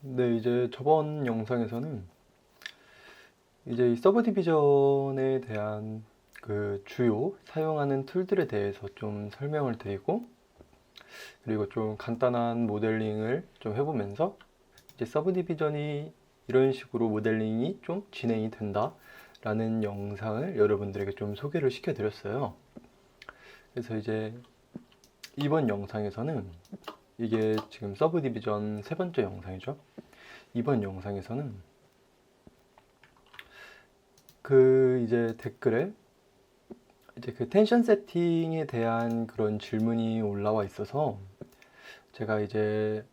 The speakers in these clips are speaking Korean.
네, 이제 저번 영상에서는 이제 이 서브 디비전에 대한 그 주요 사용하는 툴들에 대해서 좀 설명을 드리고, 그리고 좀 간단한 모델링을 좀 해보면서 이제 서브 디비전이 이런 식으로 모델링이 좀 진행이 된다라는 영상을 여러분들에게 좀 소개를 시켜드렸어요. 그래서 이제 이번 영상에서는, 이게 지금 서브 디비전 세 번째 영상이죠. 이번 영상에서는 그 이제 댓글에 이제 그 텐션 세팅에 대한 그런 질문이 올라와 있어서, 제가 이제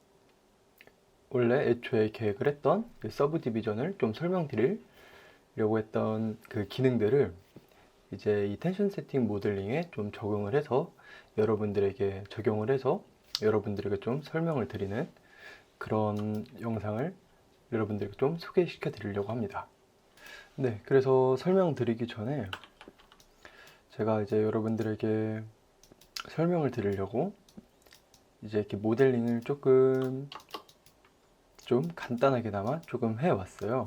원래 애초에 계획을 했던 그 서브 디비전을 좀 설명드리려고 했던 그 기능들을 이제 이 텐션 세팅 모델링에 좀 적용을 해서 여러분들에게 좀 설명을 드리는 그런 영상을 여러분들에게 좀 소개시켜 드리려고 합니다. 네, 그래서 설명드리기 전에 제가 이제 여러분들에게 설명을 드리려고 이제 이렇게 모델링을 좀 간단하게나마 조금 해왔어요.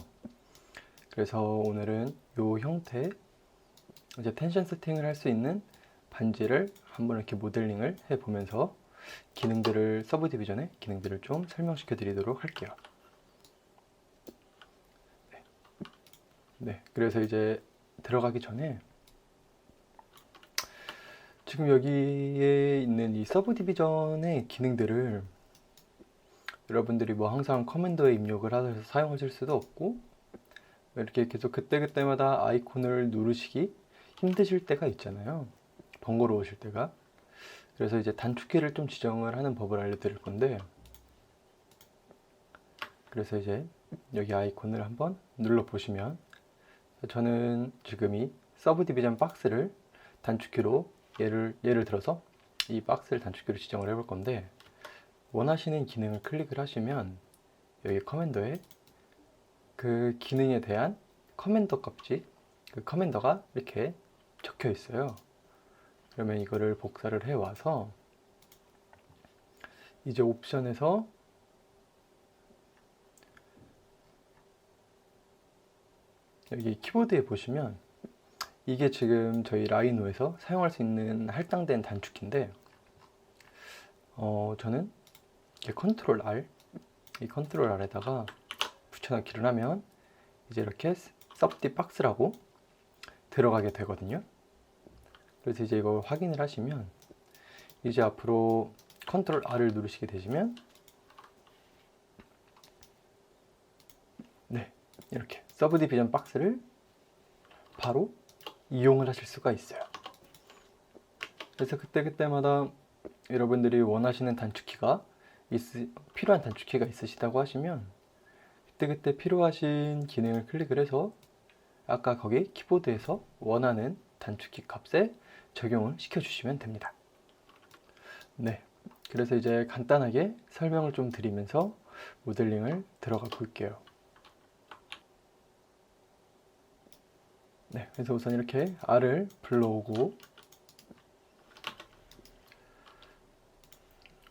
그래서 오늘은 이 형태, 이제 텐션 세팅을 할 수 있는 반지를 한번 이렇게 모델링을 해보면서 서브 디비전의 기능들을 좀 설명시켜 드리도록 할게요. 네, 그래서 이제 들어가기 전에 지금 여기에 있는 이 서브 디비전의 기능들을 여러분들이 뭐 항상 커맨더에 입력을 하셔서 사용하실 수도 없고, 이렇게 계속 그때그때마다 아이콘을 누르시기 힘드실 때가 있잖아요. 번거로우실 때가. 그래서 이제 단축키를 좀 지정을 하는 법을 알려드릴 건데, 그래서 이제 여기 아이콘을 한번 눌러 보시면, 저는 지금 이 서브 디비전 박스를 단축키로 예를 들어서 이 박스를 단축키로 지정을 해볼 건데, 원하시는 기능을 클릭을 하시면 여기 커맨더에 그 기능에 대한 커맨더 값이, 그 커맨더가 이렇게 적혀 있어요. 그러면 이거를 복사를 해 와서 이제 옵션에서 여기 키보드에 보시면, 이게 지금 저희 라이노에서 사용할 수 있는 할당된 단축키인데, 저는 이렇게 컨트롤 R, 이 컨트롤 R에다가 붙여넣기를 하면 이제 이렇게 서브디 박스라고 들어가게 되거든요. 그래서 이제 이걸 확인을 하시면, 이제 앞으로 컨트롤 R을 누르시게 되시면, 네, 이렇게 서브 디비전 박스를 바로 이용을 하실 수가 있어요. 그래서 그때그때마다 여러분들이 원하시는 필요한 단축키가 있으시다고 하시면, 그때 필요하신 기능을 클릭을 해서 아까 거기 키보드에서 원하는 단축키 값에 적용을 시켜주시면 됩니다. 네, 그래서 이제 간단하게 설명을 좀 드리면서 모델링을 들어가 볼게요. 네, 그래서 우선 이렇게 R을 불러오고,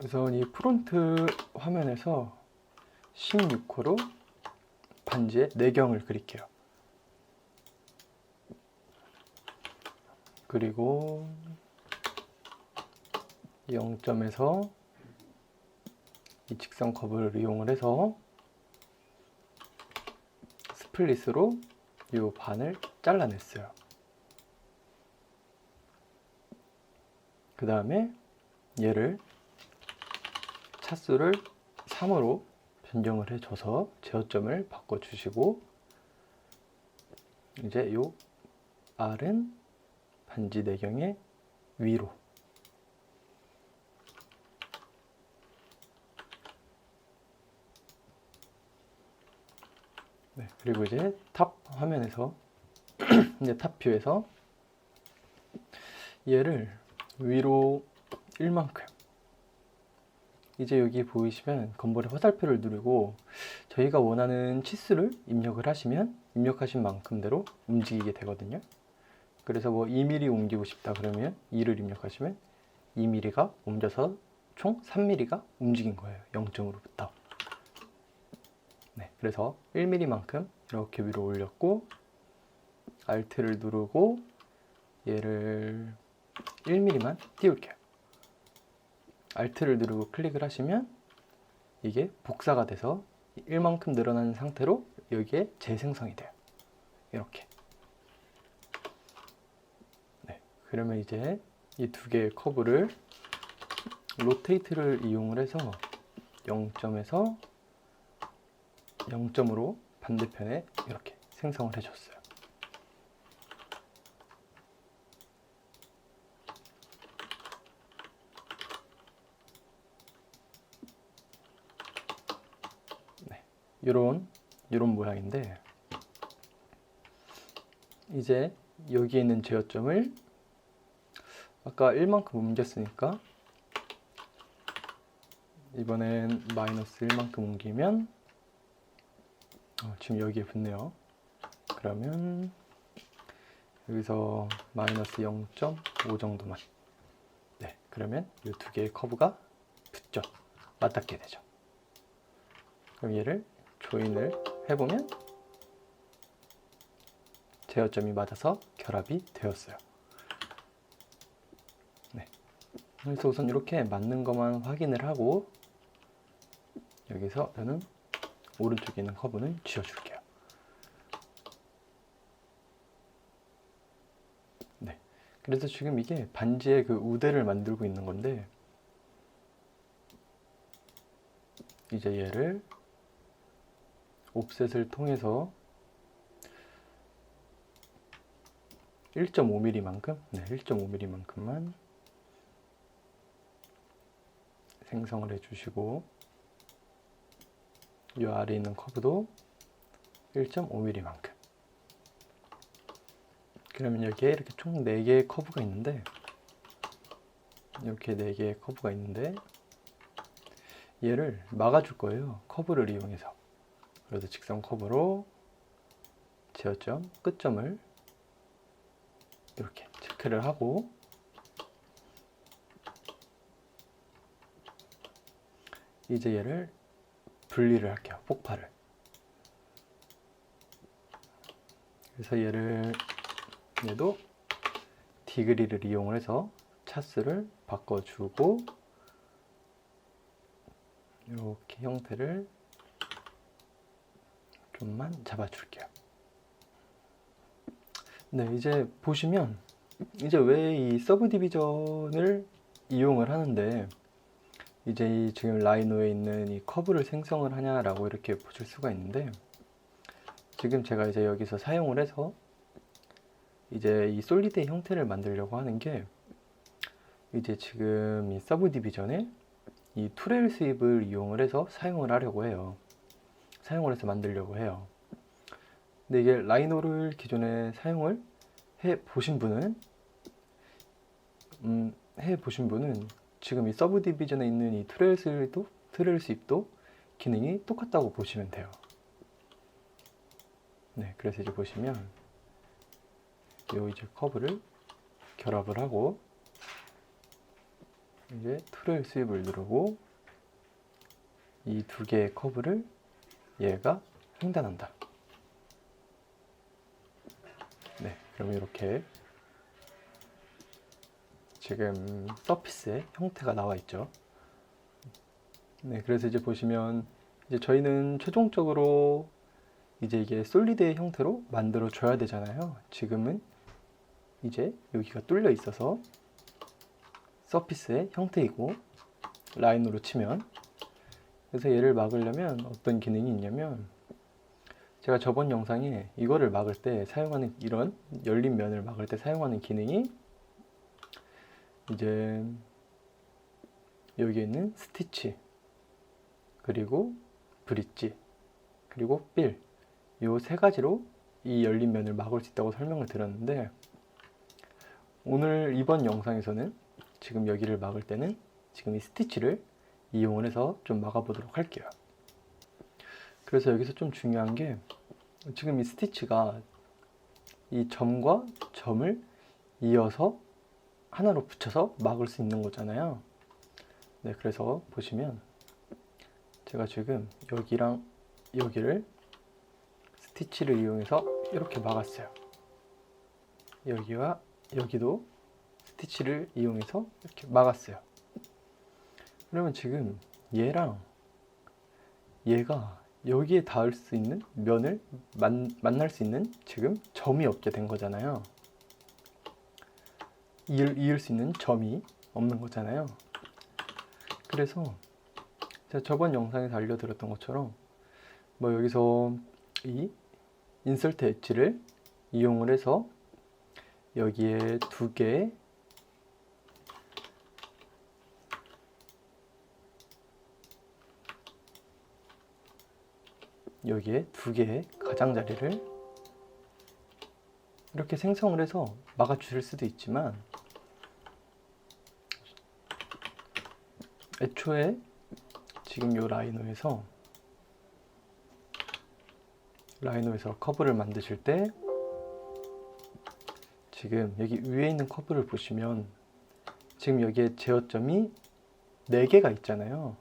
우선 이 프론트 화면에서 16호로 반지의 내경을 그릴게요. 그리고 0점에서 이 직선 커브를 이용을 해서 스플릿으로 이 반을 잘라냈어요. 그 다음에 얘를 차수를 3으로 변경을 해줘서 제어점을 바꿔주시고, 이제 요 R은 반지 내경의 위로, 네, 그리고 이제 탑 화면에서 이제 탑 뷰에서 얘를 위로 1만큼, 이제 여기 보이시면 건물의 화살표를 누르고 저희가 원하는 치수를 입력을 하시면 입력하신 만큼대로 움직이게 되거든요. 그래서 뭐 2mm 옮기고 싶다 그러면 2를 입력하시면 2mm가 옮겨서 총 3mm가 움직인 거예요. 0점으로부터. 네, 그래서 1mm만큼 이렇게 위로 올렸고 Alt를 누르고 얘를 1mm만 띄울게요. Alt를 누르고 클릭을 하시면 이게 복사가 돼서 1만큼 늘어난 상태로 여기에 재생성이 돼요. 이렇게. 네, 그러면 이제 이 두 개의 커브를 로테이트를 이용을 해서 0점에서 0점으로 반대편에 이렇게 생성을 해줬어요. 네, 요런 모양인데 이제 여기에 있는 제어점을 아까 1만큼 옮겼으니까 이번엔 마이너스 1만큼 옮기면 지금 여기에 붙네요. 그러면 여기서 마이너스 0.5 정도만. 네, 그러면 이 두 개의 커브가 붙죠. 맞닿게 되죠. 그럼 얘를 조인을 해보면 제어점이 맞아서 결합이 되었어요. 네, 그래서 우선 이렇게 맞는 것만 확인을 하고 여기서 저는 오른쪽에 있는 커브는 지워줄게요. 네, 그래서 지금 이게 반지의 그 우대를 만들고 있는 건데 이제 얘를 옵셋을 통해서 1.5mm만큼, 네, 1.5mm만큼만 생성을 해주시고 이 아래에 있는 커브도 1.5mm만큼. 그러면 여기에 이렇게 총 4개의 커브가 있는데 이렇게 4개의 커브가 있는데 얘를 막아줄 거예요. 커브를 이용해서. 그래서 직선 커브로 제어점, 끝점을 이렇게 체크를 하고 이제 얘를 분리를 할게요. 폭발을. 그래서 얘도 디그리를 이용을 해서 차수를 바꿔주고 이렇게 형태를 좀만 잡아줄게요. 네, 이제 보시면 이제 왜 이 서브 디비전을 이용을 하는데 이제 이 지금 라이노에 있는 이 커브를 생성을 하냐라고 이렇게 보실 수가 있는데 지금 제가 이제 여기서 사용을 해서 이제 이 솔리드의 형태를 만들려고 하는 게 이제 지금 이 서브 디비전에 이 투레일 스윕을 이용을 해서 사용을 하려고 해요. 사용을 해서 만들려고 해요. 근데 이게 라이노를 기존에 사용을 해 보신 분은 지금 이 서브 디비전에 있는 이 트레일 스윕도 기능이 똑같다고 보시면 돼요. 네, 그래서 이제 보시면 요 이제 커브를 결합을 하고 이제 트레일 스윕을 누르고 이 두 개의 커브를 얘가 횡단한다. 네, 그럼 이렇게 지금 서피스의 형태가 나와 있죠. 네, 그래서 이제 보시면 이제 저희는 최종적으로 이제 이게 솔리드의 형태로 만들어 줘야 되잖아요. 지금은 이제 여기가 뚫려 있어서 서피스의 형태이고 라인으로 치면 그래서 얘를 막으려면 어떤 기능이 있냐면 제가 저번 영상에 이거를 막을 때 사용하는 이런 열린 면을 막을 때 사용하는 기능이 이제 여기에 있는 스티치 그리고 브릿지 그리고 필 요 세 가지로 이 열린 면을 막을 수 있다고 설명을 드렸는데 오늘 이번 영상에서는 지금 여기를 막을 때는 지금 이 스티치를 이용을 해서 좀 막아 보도록 할게요. 그래서 여기서 좀 중요한 게 지금 이 스티치가 이 점과 점을 이어서 하나로 붙여서 막을 수 있는 거잖아요. 네, 그래서 보시면 제가 지금 여기랑 여기를 스티치를 이용해서 이렇게 막았어요. 여기와 여기도 스티치를 이용해서 이렇게 막았어요. 그러면 지금 얘랑 얘가 여기에 닿을 수 있는 면을 만날 수 있는 지금 점이 없게 된 거잖아요. 이을 수 있는 점이 없는 거잖아요. 그래서 제가 저번 영상에서 알려드렸던 것처럼 뭐 여기서 이 인서트 엣지를 이용을 해서 여기에 두 개 여기에 두 개의 가장자리를 이렇게 생성을 해서 막아 주실 수도 있지만 애초에 지금 이 라이노에서 커브를 만드실 때 지금 여기 위에 있는 커브를 보시면 지금 여기에 제어점이 4개가 있잖아요.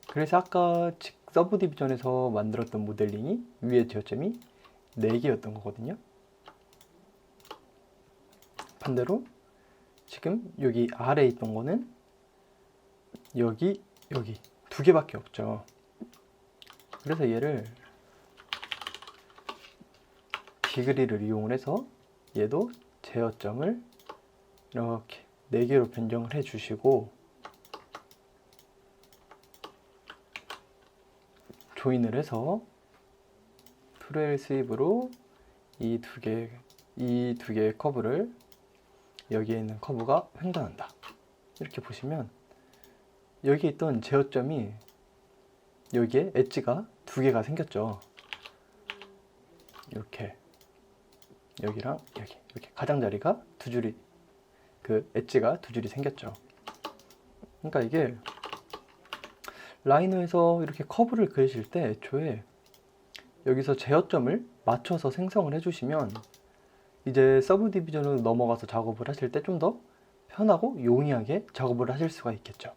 그래서 아까 서브 디비전에서 만들었던 모델링이 위에 제어점이 4개였던 거거든요. 반대로 지금 여기 아래에 있던 거는 여기 2개밖에 없죠. 그래서 얘를 디그리를 이용을 해서 얘도 제어점을 이렇게 4개로 변경을 해 주시고 조인을 해서 트레일 스윕으로 이 두 개의 커브를 여기에 있는 커브가 횡단한다. 이렇게 보시면 여기에 있던 제어점이 여기에 엣지가 2개가 생겼죠. 이렇게 여기랑 여기 이렇게 가장자리가 2줄이 그 엣지가 2줄이 생겼죠. 그러니까 이게 라이너에서 이렇게 커브를 그리실 때 애초에 여기서 제어점을 맞춰서 생성을 해주시면 이제 서브 디비전으로 넘어가서 작업을 하실 때 좀 더 편하고 용이하게 작업을 하실 수가 있겠죠.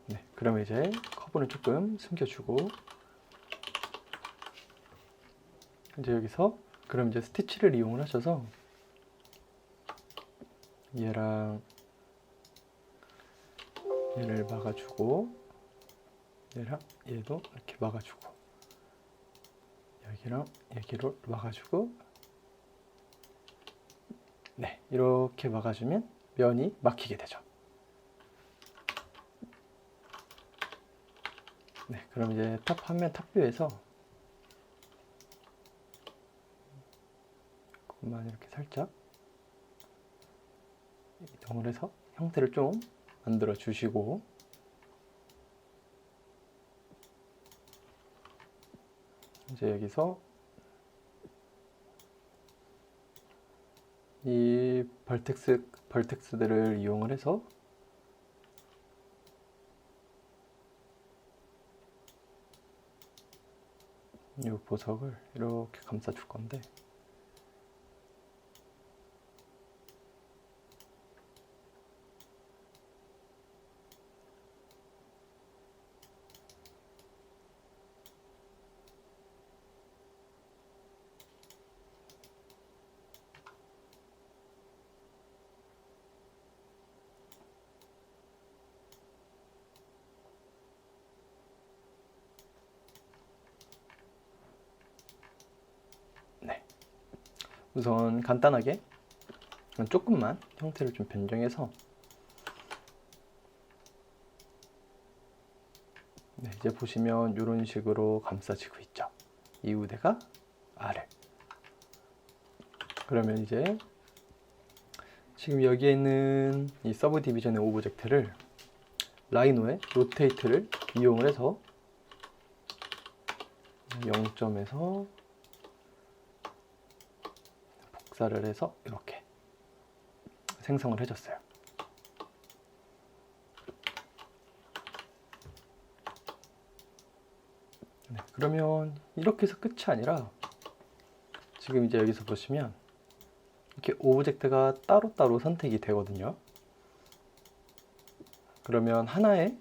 네, 그러면 이제 커브는 조금 숨겨주고 이제 여기서 그럼 이제 스티치를 이용을 하셔서 얘랑 얘를 막아주고 얘랑 얘도 이렇게 막아주고 여기랑 여기를 막아주고 네, 이렇게 막아주면 면이 막히게 되죠. 네, 그럼 이제 화면 탑뷰에서 그만 이렇게 살짝 이동을 해서 형태를 좀 만들어 주시고 이제 여기서 이 벌텍스들을 이용을 해서 이 보석을 이렇게 감싸 줄 건데 우선 간단하게 조금만 형태를 좀 변경해서 네, 이제 보시면 이런 식으로 감싸지고 있죠. 이 우대가 아래. 그러면 이제 지금 여기에 있는 이 서브 디비전의 오브젝트를 라이노의 로테이트를 이용을 해서 0점에서 복사를 해서 이렇게 생성을 해줬어요. 네, 그러면 이렇게 해서 끝이 아니라 지금 이제 여기서 보시면 이렇게 오브젝트가 따로따로 선택이 되거든요. 그러면 하나의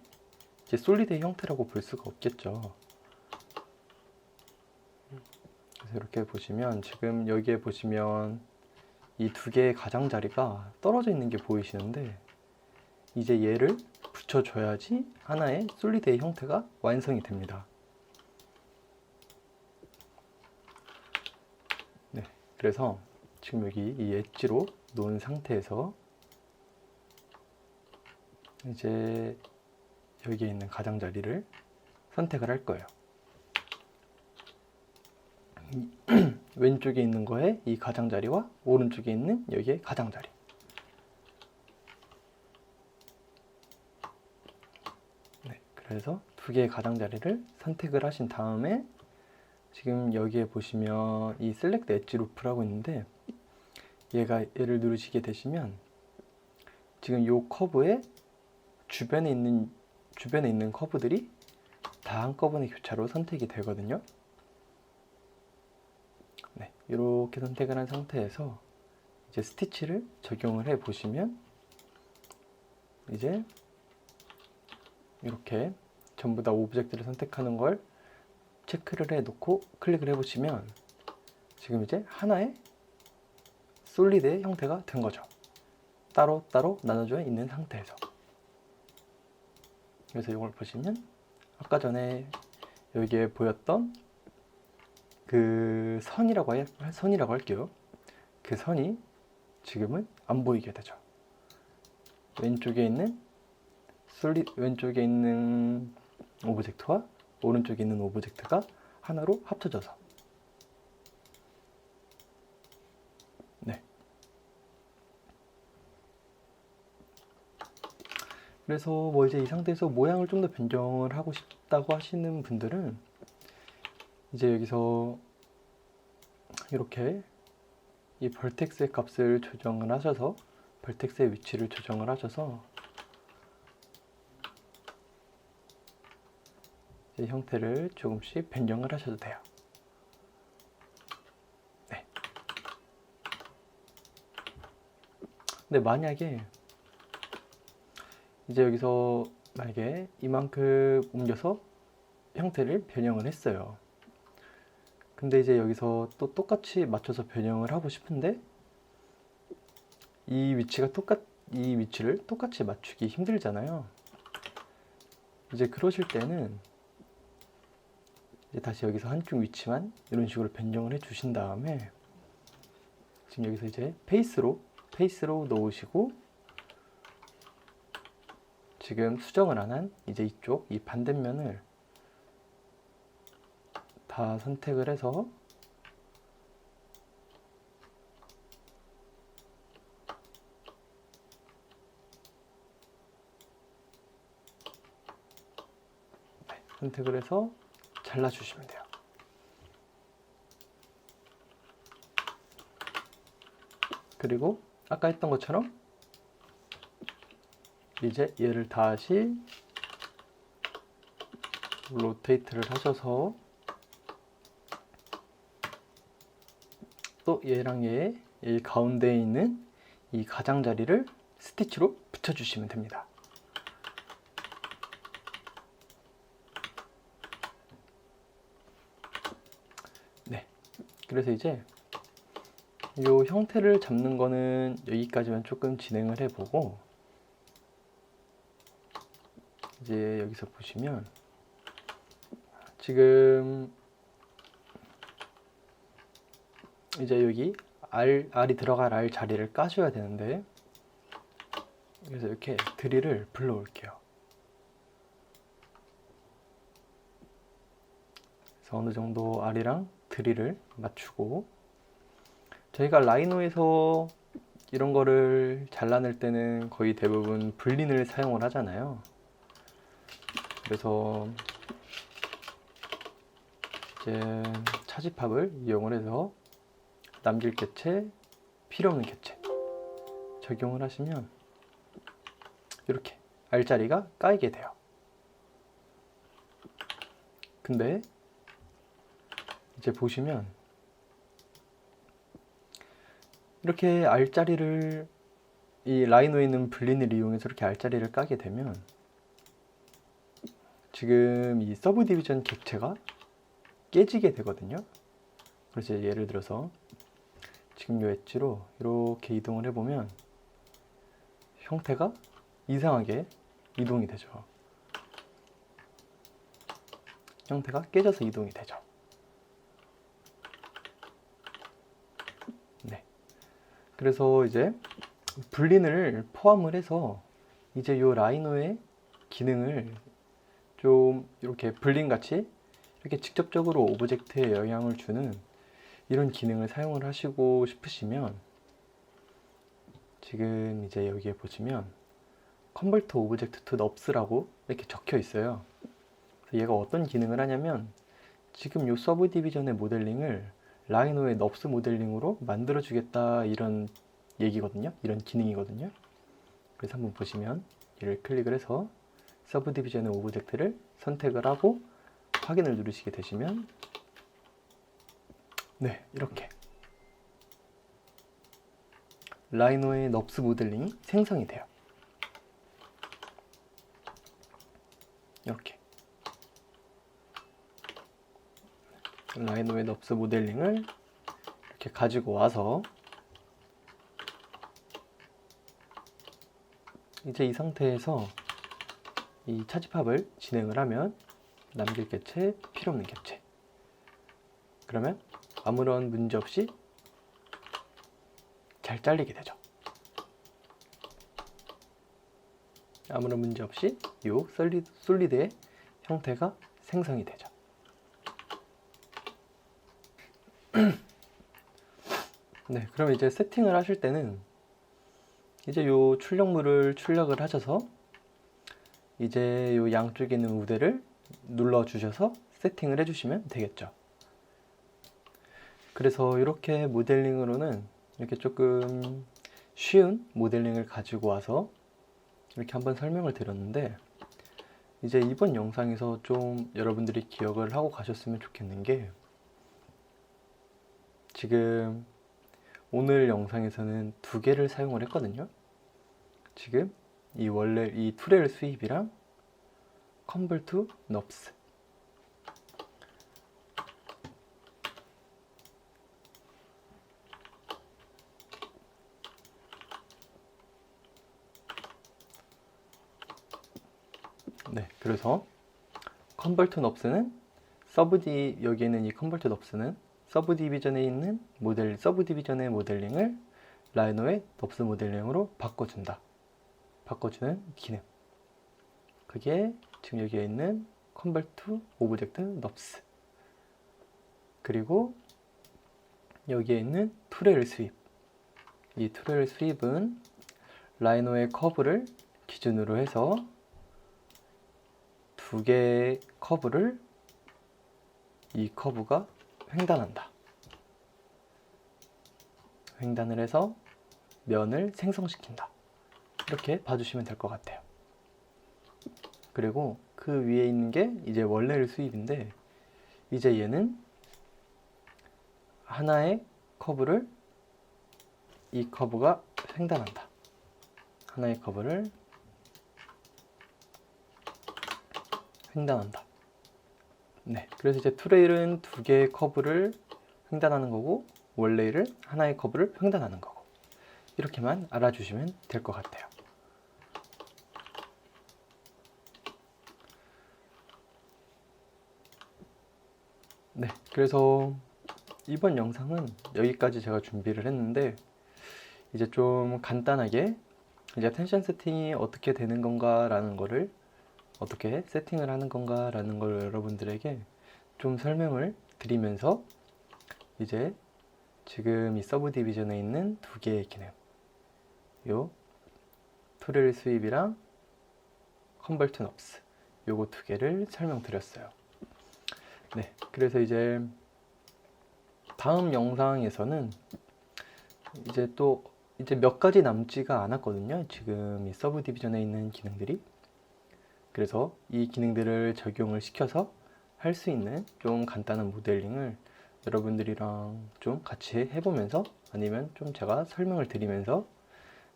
이제 솔리드의 형태라고 볼 수가 없겠죠. 그래서 이렇게 보시면 지금 여기에 보시면 이 두 개의 가장자리가 떨어져 있는 게 보이시는데 이제 얘를 붙여줘야지 하나의 솔리드의 형태가 완성이 됩니다. 네, 그래서 지금 여기 이 엣지로 놓은 상태에서 이제 여기에 있는 가장자리를 선택을 할 거예요. 왼쪽에 있는 거에 이 가장자리와 오른쪽에 있는 여기에 가장자리. 네, 그래서 두 개의 가장자리를 선택을 하신 다음에 지금 여기에 보시면 이 셀렉트 엣지 루프라고 있는데 얘를 누르시게 되시면 지금 이 커브의 주변에 있는 커브들이 다 한꺼번에 교차로 선택이 되거든요. 네, 이렇게 선택을 한 상태에서 이제 스티치를 적용을 해 보시면 이제 이렇게 전부 다 오브젝트를 선택하는 걸 체크를 해 놓고 클릭을 해 보시면 지금 이제 하나의 솔리드의 형태가 된 거죠. 따로따로 나눠져 있는 상태에서. 그래서 이걸 보시면 아까 전에 여기에 보였던 그 선이라고 할게요. 그 선이 지금은 안 보이게 되죠. 왼쪽에 있는 오브젝트와 오른쪽에 있는 오브젝트가 하나로 합쳐져서. 네. 그래서 뭐 이제 이 상태에서 모양을 좀 더 변경을 하고 싶다고 하시는 분들은 이제 여기서 이렇게 이 벌텍스의 값을 조정을 하셔서 벌텍스의 위치를 조정을 하셔서 이 형태를 조금씩 변경을 하셔도 돼요. 네. 근데 만약에 이제 여기서 만약에 이만큼 옮겨서 형태를 변형을 했어요. 근데 이제 여기서 또 똑같이 맞춰서 변형을 하고 싶은데 이 위치를 똑같이 맞추기 힘들잖아요. 이제 그러실 때는 이제 다시 여기서 한쪽 위치만 이런 식으로 변경을 해 주신 다음에 지금 여기서 이제 페이스로 놓으시고 지금 수정을 안 한 이제 이 반대면을 다 선택을 해서 선택을 해서 잘라주시면 돼요. 그리고 아까 했던 것처럼 이제 얘를 다시 로테이트를 하셔서 또 얘랑 얘 가운데에 있는 이 가장자리를 스티치로 붙여주시면 됩니다. 네, 그래서 이제 이 형태를 잡는 거는 여기까지만 조금 진행을 해보고 이제 여기서 보시면 지금 이제 여기 알이 들어갈 알 자리를 까줘야 되는데 그래서 이렇게 드릴을 불러 올게요. 그래서 어느 정도 알이랑 드릴을 맞추고 저희가 라이노에서 이런 거를 잘라낼 때는 거의 대부분 불린을 사용을 하잖아요. 그래서 이제 차지팝을 이용을 해서 남길 개체, 필요 없는 개체 적용을 하시면 이렇게 알자리가 까이게 돼요. 근데 이제 보시면 이렇게 알자리를 이 라이노에 있는 불린을 이용해서 이렇게 알자리를 까게 되면 지금 이 서브 디비전 객체가 깨지게 되거든요. 그래서 예를 들어서 지금 이 엣지로 이렇게 이동을 해보면 형태가 이상하게 이동이 되죠. 형태가 깨져서 이동이 되죠. 네. 그래서 이제 불린을 포함을 해서 이제 요 라이노의 기능을 좀 이렇게 불린 같이 이렇게 직접적으로 오브젝트에 영향을 주는 이런 기능을 사용을 하시고 싶으시면 지금 이제 여기에 보시면 Convert Object to Nubs라고 이렇게 적혀 있어요. 그래서 얘가 어떤 기능을 하냐면 지금 요 서브 디비전의 모델링을 라이노의 Nubs 모델링으로 만들어 주겠다 이런 얘기거든요. 이런 기능이거든요. 그래서 한번 보시면 얘를 클릭을 해서 서브 디비전의 오브젝트를 선택을 하고 확인을 누르시게 되시면 네, 이렇게 라이노의 넙스 모델링이 생성이 돼요. 이렇게 라이노의 넙스 모델링을 이렇게 가지고 와서 이제 이 상태에서 이 차집합을 진행을 하면 남길 객체, 필요 없는 객체. 그러면 아무런 문제 없이 잘 잘리게 되죠. 아무런 문제 없이 이 솔리드의 형태가 생성이 되죠. 네, 그럼 이제 세팅을 하실 때는 이제 이 출력물을 출력을 하셔서 이제 이 양쪽에 있는 우대를 눌러 주셔서 세팅을 해주시면 되겠죠. 그래서 이렇게 모델링으로는 이렇게 조금 쉬운 모델링을 가지고 와서 이렇게 한번 설명을 드렸는데 이제 이번 영상에서 좀 여러분들이 기억을 하고 가셨으면 좋겠는 게 지금 오늘 영상에서는 두 개를 사용을 했거든요. 지금 이 원래 이 투레일 스윕이랑 Convert to Nubs. 네, 그래서 Convert Nubs는 여기에는 이 Convert Nubs는 서브 디비전에 있는 서브 디비전의 모델링을 라이노의 넙스 모델링으로 바꿔주는 기능. 그게 지금 여기에 있는 Convert to Object Nubs. 그리고 여기에 있는 투레일 스윕. 이 투레일 스윕은 라이노의 커브를 기준으로 해서 두 개의 커브를 이 커브가 횡단한다. 횡단을 해서 면을 생성시킨다. 이렇게 봐주시면 될 것 같아요. 그리고 그 위에 있는 게 이제 원래의 스윕인데 이제 얘는 하나의 커브를 이 커브가 횡단한다. 하나의 커브를 횡단한다. 네, 그래서 이제 투레일은 두 개의 커브를 횡단하는 거고 원레일은 하나의 커브를 횡단하는 거고 이렇게만 알아주시면 될 것 같아요. 네, 그래서 이번 영상은 여기까지 제가 준비를 했는데 이제 좀 간단하게 이제 텐션 세팅이 어떻게 되는 건가 라는 거를 어떻게 세팅을 하는 건가 라는 걸 여러분들에게 좀 설명을 드리면서 이제 지금 이 서브 디비전에 있는 두 개의 기능 요 투레일 스윕이랑 Convert Nubs 요거 두 개를 설명드렸어요. 네, 그래서 이제 다음 영상에서는 이제 또 이제 몇 가지 남지가 않았거든요. 지금 이 서브 디비전에 있는 기능들이. 그래서 이 기능들을 적용을 시켜서 할 수 있는 좀 간단한 모델링을 여러분들이랑 좀 같이 해보면서 아니면 좀 제가 설명을 드리면서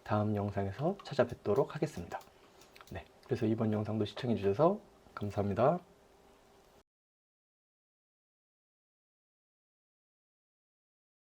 다음 영상에서 찾아뵙도록 하겠습니다. 네, 그래서 이번 영상도 시청해 주셔서 감사합니다.